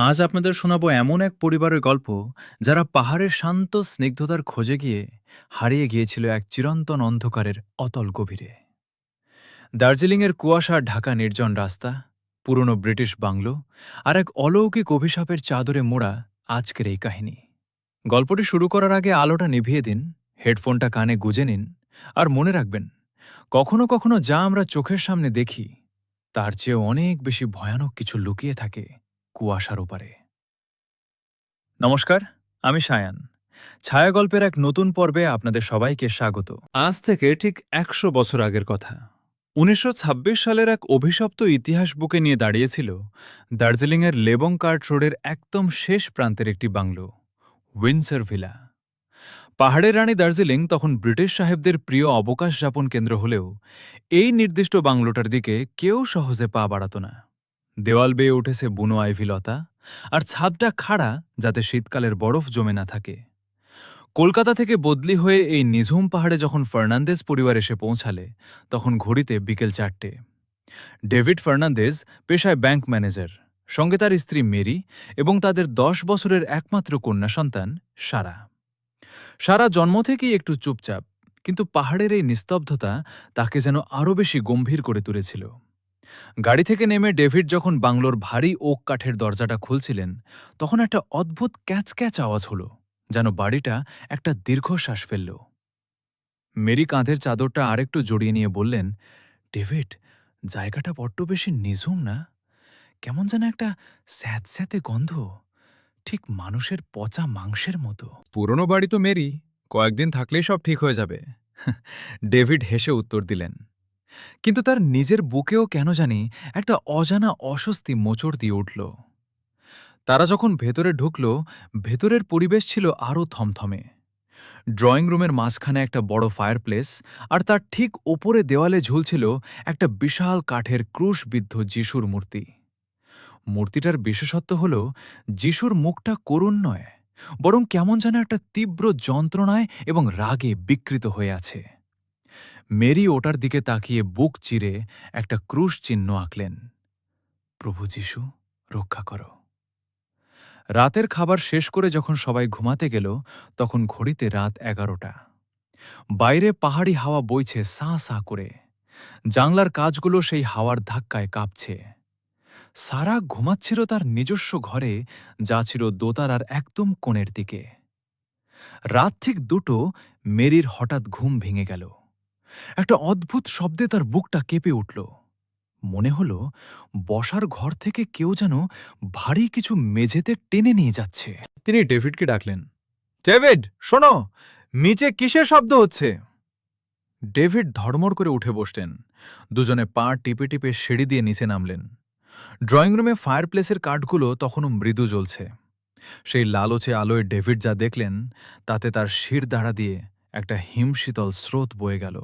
আজ আপনাদের শোনাবো এমন এক পরিবারের গল্প যারা পাহাড়ের শান্ত স্নিগ্ধতার খোঁজে গিয়ে হারিয়ে গিয়েছিল এক চিরন্তন অন্ধকারের অতল গভীরে। দার্জিলিংয়ের কুয়াশা ঢাকা নির্জন রাস্তা, পুরনো ব্রিটিশ বাংলো আর এক অলৌকিক অভিশাপের চাদরে মোড়া আজকের এই কাহিনী। গল্পটি শুরু করার আগে আলোটা নিভিয়ে দিন, হেডফোনটা কানে গুজে নিন, আর মনে রাখবেন, কখনো কখনো যা আমরা চোখের সামনে দেখি তার চেয়ে অনেক বেশি ভয়ানক কিছু লুকিয়ে থাকে কুয়াশার ওপারে। নমস্কার, আমি সায়ান। ছায়াগল্পের এক নতুন পর্বে আপনাদের সবাইকে স্বাগত। আজ থেকে ঠিক ১০০ বছর আগের কথা। ১৯২৬ সালের এক অভিশপ্ত ইতিহাস বুকে নিয়ে দাঁড়িয়েছিল দার্জিলিংয়ের লেবংকার্ট রোডের একদম শেষ প্রান্তের একটি বাংলো, উইন্ডসর ভিলা। পাহাড়ের রানী দার্জিলিং তখন ব্রিটিশ সাহেবদের প্রিয় অবকাশ যাপন কেন্দ্র হলেও এই নির্দিষ্ট বাংলোটার দিকে কেউ সহজে পা বাড়াত না। দেওয়াল বেয়ে উঠেছে বুনো আইভিলতা, আর ছাদটা খাড়া যাতে শীতকালের বরফ জমে না থাকে। কলকাতা থেকে বদলি হয়ে এই নিঝুম পাহাড়ে যখন ফার্নান্দেজ পরিবার এসে পৌঁছালে, তখন ঘড়িতে বিকেল ৪টে। ডেভিড ফার্নান্দেজ পেশায় ব্যাংক ম্যানেজার, সঙ্গে তার স্ত্রী মেরি এবং তাদের ১০ বছরের একমাত্র কন্যা সন্তান সারা। সারা জন্ম থেকেই একটু চুপচাপ, কিন্তু পাহাড়ের এই নিস্তব্ধতা তাকে যেন আরও বেশি গম্ভীর করে তুলেছিল। গাড়ি থেকে নেমে ডেভিড যখন বাংলোর ভারী ওক কাঠের দরজাটা খুলছিলেন, তখন একটা অদ্ভুত ক্যাচ ক্যাচ আওয়াজ হলো, যেন বাড়িটা একটা দীর্ঘশ্বাস ফেলল। মেরি কাঁধের চাদরটা আরেকটু জড়িয়ে নিয়ে বললেন, ডেভিড, জায়গাটা বড্ড বেশি নিঝুম না? কেমন যেন একটা স্যাঁতস্যাঁতে গন্ধ, ঠিক মানুষের পচা মাংসের মতো। পুরনো বাড়ি তো মেরি, কয়েকদিন থাকলেই সব ঠিক হয়ে যাবে। ডেভিড হেসে উত্তর দিলেন। কিন্তু তার নিজের বুকেও কেন জানি একটা অজানা অস্বস্তি মোচড় দিয়ে উঠল। তারা যখন ভেতরে ঢুকল, ভেতরের পরিবেশ ছিল আরও থমথমে। ড্রয়িং রুমের মাঝখানে একটা বড় ফায়ারপ্লেস, আর তার ঠিক ওপরে দেওয়ালে ঝুলছিল একটা বিশাল কাঠের ক্রুশবিদ্ধ যিশুর মূর্তি। মূর্তিটার বিশেষত্ব হল যিশুর মুখটা করুণ নয়, বরং কেমন যেন একটা তীব্র যন্ত্রণায় এবং রাগে বিকৃত হয়ে আছে। মেরি ওটার দিকে তাকিয়ে বুক চিরে একটা ক্রুশ চিহ্ন আঁকলেন। প্রভু যিশু, রক্ষা করো। রাতের খাবার শেষ করে যখন সবাই ঘুমাতে গেল, তখন ঘড়িতে রাত ১১টা। বাইরে পাহাড়ি হাওয়া বইছে সাঁ সাঁ করে। জানলার কাঁচগুলো সেই হাওয়ার ধাক্কায় কাঁপছে। সারা ঘুমাচ্ছিল তার নিজস্ব ঘরে, যা ছিল দোতলার একদম কোণের দিকে। রাত ঠিক ২টো, মেরির হঠাৎ ঘুম ভেঙে গেল। একটা অদ্ভুত শব্দে তার বুকটা কেঁপে উঠল। মনে হল বসার ঘর থেকে কেউ যেন ভারী কিছু মেঝেতে টেনে নিয়ে যাচ্ছে। তিনি ডেভিডকে ডাকলেন, ডেভিড, শোনো, নিচে কিসের শব্দ হচ্ছে? ডেভিড ধড়মড় করে উঠে বসলেন। দুজনে পা টিপে টিপে সিঁড়ি দিয়ে নিচে নামলেন। ড্রয়িং রুমে ফায়ারপ্লেসের কাঠগুলো তখনও মৃদু জ্বলছে। সেই লালচে আলোয় ডেভিড যা দেখলেন, তাতে তার শিরদাঁড়া দিয়ে একটা হিমশীতল স্রোত বয়ে গেল।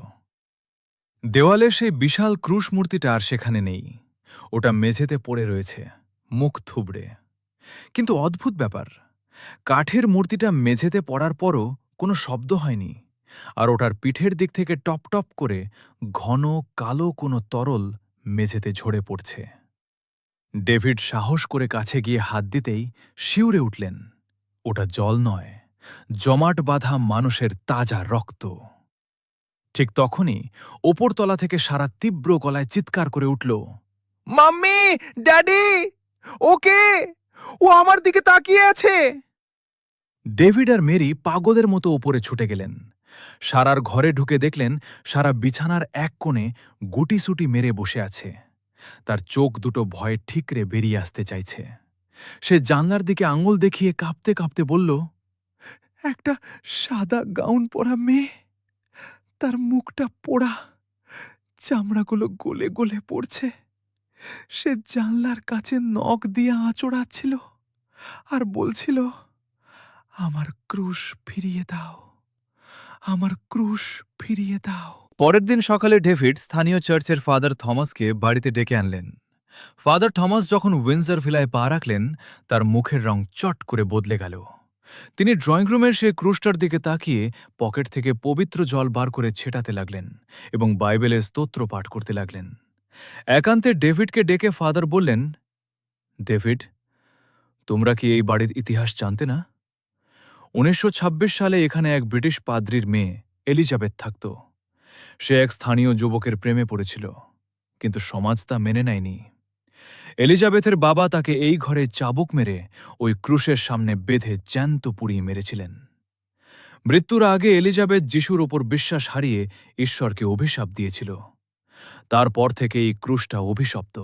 দেওয়ালের সেই বিশাল ক্রুশ মূর্তিটা আর সেখানে নেই। ওটা মেঝেতে পড়ে রয়েছে, মুখ থুবড়ে। কিন্তু অদ্ভুত ব্যাপার, কাঠের মূর্তিটা মেঝেতে পড়ার পরও কোনো শব্দ হয়নি, আর ওটার পিঠের দিক থেকে টপ টপ করে ঘন কালো কোনো তরল মেঝেতে ঝরে পড়ছে। ডেভিড সাহস করে কাছে গিয়ে হাত দিতেই শিউরে উঠলেন। ওটা জল নয়, জমাট বাঁধা মানুষের তাজা রক্ত। ঠিক তখনই ওপরতলা থেকে সারা তীব্র গলায় চিৎকার করে উঠল, মাম্মি, ড্যাডি, ওকে, ও আমার দিকে তাকিয়ে আছে। ডেভিড আর মেরি পাগলের মতো ওপরে ছুটে গেলেন। সারার ঘরে ঢুকে দেখলেন সারা বিছানার এক কোণে গুটিসুটি মেরে বসে আছে। তার চোখ দুটো ভয়ে ঠিকরে বেরিয়ে আসতে চাইছে। সে জানলার দিকে আঙুল দেখিয়ে কাঁপতে কাঁপতে বলল, একটা সাদা গাউন পরা মেয়ে, তার মুখটা পোড়া, চামড়াগুলো গলে গলে পড়ছে। সে জানলার কাছে নখ দিয়ে আঁচড়াচ্ছিল আর বলছিল, আমার ক্রুশ ফিরিয়ে দাও, আমার ক্রুশ ফিরিয়ে দাও। পরের দিন সকালে ডেভিড স্থানীয় চার্চের ফাদার থমাসকে বাড়িতে ডেকে আনলেন। ফাদার থমাস যখন উইন্ডসর ভিলায় পা রাখলেন, তার মুখের রং চট করে বদলে গেল। তিনি ড্রয়িং রুমের সেই ক্রুশটার দিকে তাকিয়ে পকেট থেকে পবিত্র জল বার করে ছেটাতে লাগলেন এবং বাইবেলের স্তোত্র পাঠ করতে লাগলেন। একান্তে ডেভিডকে ডেকে ফাদার বললেন, ডেভিড, তোমরা কি এই বাড়ির ইতিহাস জানতে না? ১৯২৬ সালে এখানে এক ব্রিটিশ পাদ্রির মেয়ে এলিজাবেথ থাকত। সে এক স্থানীয় যুবকের প্রেমে পড়েছিল, কিন্তু সমাজ তা মেনে নেয়নি। এলিজাবেথের বাবা তাকে এই ঘরে চাবুক মেরে ওই ক্রুশের সামনে বেঁধে জ্যান্ত পুড়িয়ে মেরেছিলেন। মৃত্যুর আগে এলিজাবেথ যিশুর ওপর বিশ্বাস হারিয়ে ঈশ্বরকে অভিশাপ দিয়েছিল। তারপর থেকে এই ক্রুশটা অভিশপ্ত।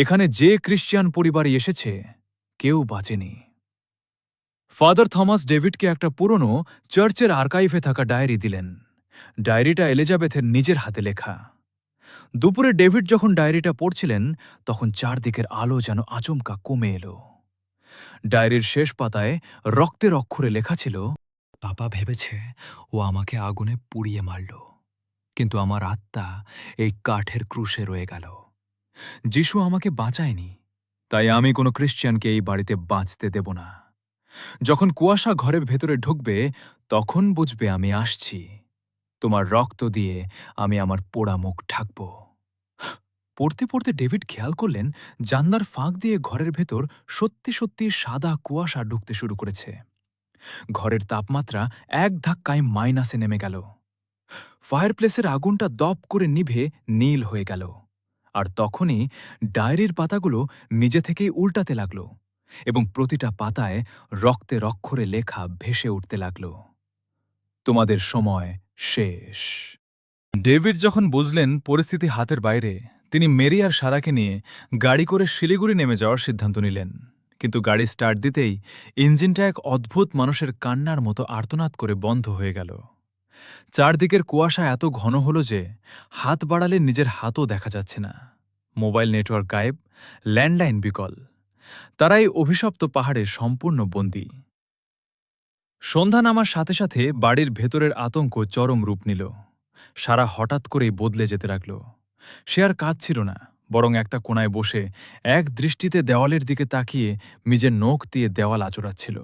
এখানে যে খ্রিস্টান পরিবারই এসেছে, কেউ বাঁচেনি। ফাদার থমাস ডেভিডকে একটা পুরনো চার্চের আর্কাইভে থাকা ডায়েরি দিলেন। ডায়েরিটা এলিজাবেথের নিজের হাতে লেখা। দুপুরে ডেভিড যখন ডায়েরিটা পড়ছিলেন, তখন চারদিকের আলো যেন আচমকা কমে এলো। ডায়েরির শেষ পাতায় রক্তের অক্ষরে লেখা ছিল, বাবা ভেবেছে ও আমাকে আগুনে পুড়িয়ে মারল, কিন্তু আমার আত্মা এই কাঠের ক্রুশে রয়ে গেল। যিশু আমাকে বাঁচায়নি, তাই আমি কোনো খ্রিস্টানকে এই বাড়িতে বাঁচতে দেব না। যখন কুয়াশা ঘরের ভেতরে ঢুকবে, তখন বুঝবে আমি আসছি। তোমার রক্ত দিয়ে আমি আমার পোড়া মুখ ঢাকব। পড়তে পড়তে ডেভিড খেয়াল করলেন, জানলার ফাঁক দিয়ে ঘরের ভেতর সত্যি সত্যি সাদা কুয়াশা ঢুকতে শুরু করেছে। ঘরের তাপমাত্রা এক ধাক্কায় মাইনাসে নেমে গেল। ফায়ারপ্লেসের আগুনটা দপ করে নিভে নীল হয়ে গেল। আর তখনই ডায়েরির পাতাগুলো নিজে থেকেই উল্টাতে লাগল এবং প্রতিটা পাতায় রক্তের অক্ষরে লেখা ভেসে উঠতে লাগল, তোমাদের সময় শেষ। ডেভিড যখন বুঝলেন পরিস্থিতি হাতের বাইরে, তিনি মেরি আর সারাকে নিয়ে গাড়ি করে শিলিগুড়ি নেমে যাওয়ার সিদ্ধান্ত নিলেন। কিন্তু গাড়ি স্টার্ট দিতেই ইঞ্জিনটা এক অদ্ভুত মানুষের কান্নার মতো আর্তনাদ করে বন্ধ হয়ে গেল। চারদিকের কুয়াশা এত ঘন হল যে হাত বাড়ালে নিজের হাতও দেখা যাচ্ছে না। মোবাইল নেটওয়ার্ক গায়েব, ল্যান্ডলাইন বিকল। তারা এই অভিশপ্ত পাহাড়ের সম্পূর্ণ বন্দী। সন্ধ্যা নামার সাথে সাথে বাড়ির ভেতরের আতঙ্ক চরম রূপ নিল। সারা হঠাৎ করেই বদলে যেতে লাগল। সে আর কাঁদছিল না, বরং একটা কোণায় বসে এক দৃষ্টিতে দেওয়ালের দিকে তাকিয়ে নিজের নখ দিয়ে দেওয়াল আঁচড়াচ্ছিল।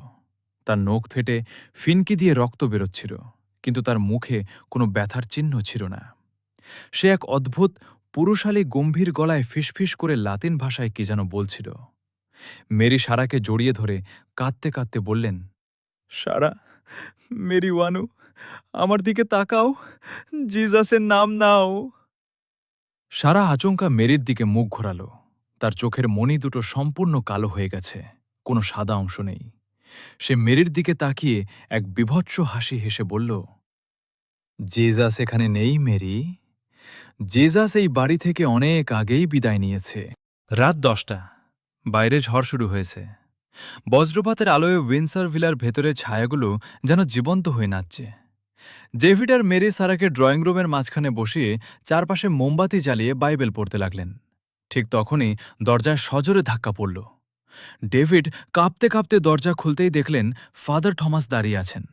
তার নখ ফেটে ফিনকি দিয়ে রক্ত বেরোচ্ছিল, কিন্তু তার মুখে কোনো ব্যথার চিহ্ন ছিল না। সে এক অদ্ভুত পুরুষালী গম্ভীর গলায় ফিসফিস করে লাতিন ভাষায় কি যেন বলছিল। মেরি সারাকে জড়িয়ে ধরে কাঁদতে কাঁদতে বললেন, সারা, মেরি ওয়ানু, আমার দিকে তাকাও, জিজাসের নাম নাও। সারা আচমকা মেরির দিকে মুখ ঘোরাল। তার চোখের মণি দুটো সম্পূর্ণ কালো হয়ে গেছে, কোনো সাদা অংশ নেই। সে মেরির দিকে তাকিয়ে এক বিভৎস হাসি হেসে বলল, জিজাস এখানে নেই মেরি। জিজাস এই বাড়ি থেকে অনেক আগেই বিদায় নিয়েছে। রাত 10টা। বাইরে ঝড় শুরু হয়েছে। বজ্রপাতের আলোয় উইন্ডসর ভিলার ভেতরে ছায়াগুলো যেন জীবন্ত হয়ে নাচছে। ডেভিড আর মেরি সারাকে ড্রয়িং রুমের মাঝখানে বসিয়ে চারপাশে মোমবাতি জ্বালিয়ে বাইবেল পড়তে লাগলেন। ঠিক তখনই দরজায় সজোরে ধাক্কা পড়ল। ডেভিড কাঁপতে কাঁপতে দরজা খুলতেই দেখলেন ফাদার থমাস দাঁড়িয়ে আছেন।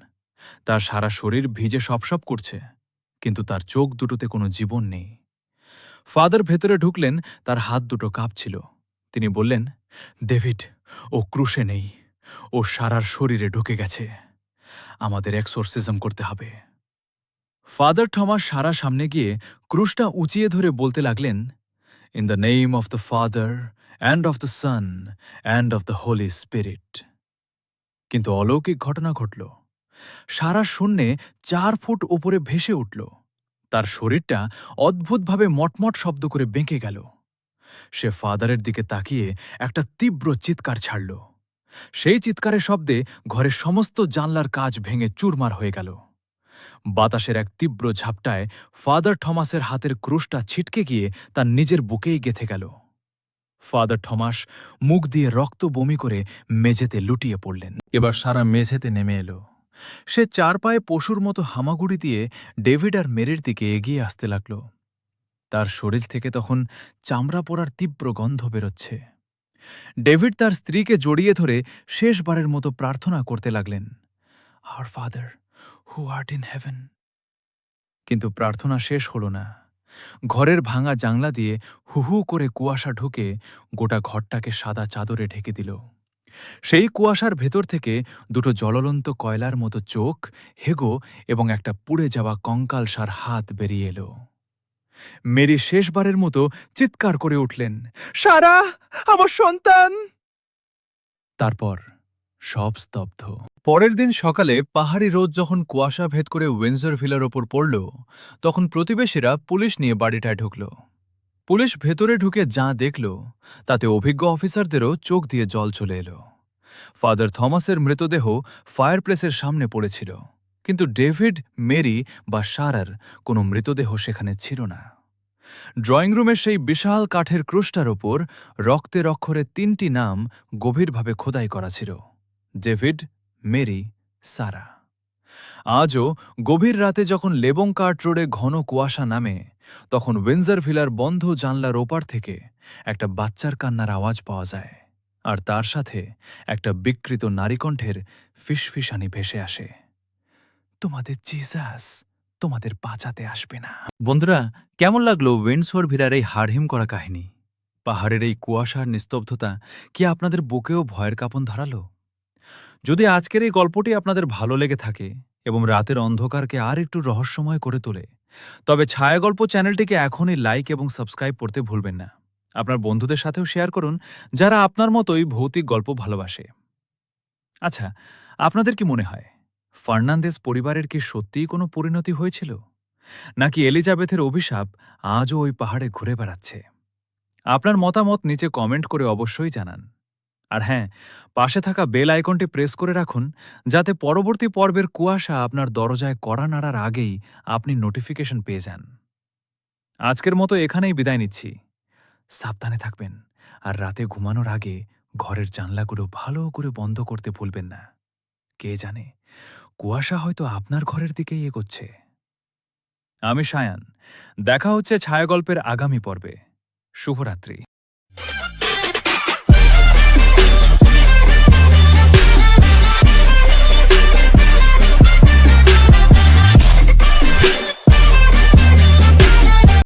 তার সারা শরীর ভিজে সপসপ করছে, কিন্তু তার চোখ দুটোতে কোনো জীবন নেই। ফাদার ভেতরে ঢুকলেন, তার হাত দুটো কাঁপছিল। তিনি বললেন, ডেভিড, ও ক্রুশে নেই, ও সারার শরীরে ঢুকে গেছে। আমাদের এক্সোরসিজম করতে হবে। ফাদার থমাস সারা সামনে গিয়ে ক্রুশটা উঁচিয়ে ধরে বলতে লাগলেন, in the name of the father and of the son and of the Holi spirit. কিন্তু অলৌকিক ঘটনা ঘটল। সারা শূন্যে 4 ফুট ওপরে ভেসে উঠল। তার শরীরটা অদ্ভুতভাবে মটমট শব্দ করে বেঁকে গেল। সে ফাদারের দিকে তাকিয়ে একটা তীব্র চিৎকার ছাড়ল। সেই চিৎকারের শব্দে ঘরের সমস্ত জানলার কাচ ভেঙে চুরমার হয়ে গেল। বাতাসের এক তীব্র ঝাপটায় ফাদার থমাসের হাতের ক্রুশটা ছিটকে গিয়ে তার নিজের বুকেই গেঁথে গেল। ফাদার থমাস মুখ দিয়ে রক্ত বমি করে মেঝেতে লুটিয়ে পড়লেন। এবার সারা মেঝেতে নেমে এলো। সে 4 পায়ে পশুর মতো হামাগুড়ি দিয়ে ডেভিড আর মেরির দিকে এগিয়ে আসতে লাগল। তার শরীর থেকে তখন চামড়া পোড়ার তীব্র গন্ধ বেরোচ্ছে। ডেভিড তার স্ত্রীকে জড়িয়ে ধরে শেষবারের মতো প্রার্থনা করতে লাগলেন, hour father who art in heaven. কিন্তু প্রার্থনা শেষ হল না। ঘরের ভাঙা জাংলা দিয়ে হু হু করে কুয়াশা ঢুকে গোটা ঘরটাকে সাদা চাদরে ঢেকে দিল। সেই কুয়াশার ভেতর থেকে দুটো জ্বলন্ত কয়লার মতো চোখ, হেগো এবং একটা পুড়ে যাওয়া কঙ্কালসার হাত বেরিয়ে এলো। মেরি শেষবারের মতো চিৎকার করে উঠলেন, সারা, আমার সন্তান! তারপর সব স্তব্ধ। পরের দিন সকালে পাহাড়ি রোদ যখন কুয়াশা ভেদ করে উইন্ডসর ভিলার ওপর পড়ল, তখন প্রতিবেশীরা পুলিশ নিয়ে বাড়িটায় ঢুকল। পুলিশ ভেতরে ঢুকে যা দেখল, তাতে অভিজ্ঞ অফিসারদেরও চোখ দিয়ে জল চলে এলো। ফাদার থমাসের মৃতদেহ ফায়ারপ্লেসের সামনে পড়েছিল, কিন্তু ডেভিড, মেরি বা সারার কোনো মৃতদেহ সেখানে ছিল না। ড্রয়িং রুমের সেই বিশাল কাঠের ক্রুশটার ওপর রক্তের অক্ষরে ৩টি নাম গভীরভাবে খোদাই করা ছিল: ডেভিড, মেরি, সারা। আজও গভীর রাতে যখন লেবংকার্ট রোডে ঘন কুয়াশা নামে, তখন উইন্ডসর ভিলার বন্ধ জানলার ওপার থেকে একটা বাচ্চার কান্নার আওয়াজ পাওয়া যায়, আর তার সাথে একটা বিকৃত নারীকণ্ঠের ফিসফিসানি ভেসে আসে, তোমাদের জিসাস তোমাদের বাঁচাতে আসবে না। বন্ধুরা, কেমন লাগলো উইন্ডসর ভিলার এই হাড়হিম করা কাহিনী? পাহাড়ের এই কুয়াশার নিস্তব্ধতা কি আপনাদের বুকেও ভয়ের কাঁপন ধরালো? যদি আজকের এই গল্পটি আপনাদের ভালো লেগে থাকে এবং রাতের অন্ধকারকে আর একটু রহস্যময় করে তোলে, তবে ছায়াগল্প চ্যানেলটিকে এখনই লাইক এবং সাবস্ক্রাইব করতে ভুলবেন না। আপনার বন্ধুদের সাথেও শেয়ার করুন, যারা আপনার মতোই ভৌতিক গল্প ভালোবাসে। আচ্ছা, আপনাদের কি মনে হয়, ফার্নান্দেজ পরিবারের কি সত্যিই কোনো পরিণতি হয়েছিল, নাকি এলিজাবেথের অভিশাপ আজও ওই পাহাড়ে ঘুরে বেড়াচ্ছে? আপনার মতামত নিচে কমেন্ট করে অবশ্যই জানান। আর হ্যাঁ, পাশে থাকা বেল আইকনটি প্রেস করে রাখুন, যাতে পরবর্তী পর্বের কুয়াশা আপনার দরজায় কড়া নাড়ার আগেই আপনি নোটিফিকেশন পেয়ে যান। আজকের মতো এখানেই বিদায় নিচ্ছি। সাবধানে থাকবেন, আর রাতে ঘুমানোর আগে ঘরের জানলাগুলো ভালো করে বন্ধ করতে ভুলবেন না। কে জানে, কুয়াশা হয়তো আপনার ঘরের দিকেই এগোচ্ছে। আমি সায়ান, দেখা হচ্ছে ছায়াগল্পের আগামী পর্বে। শুভরাত্রি।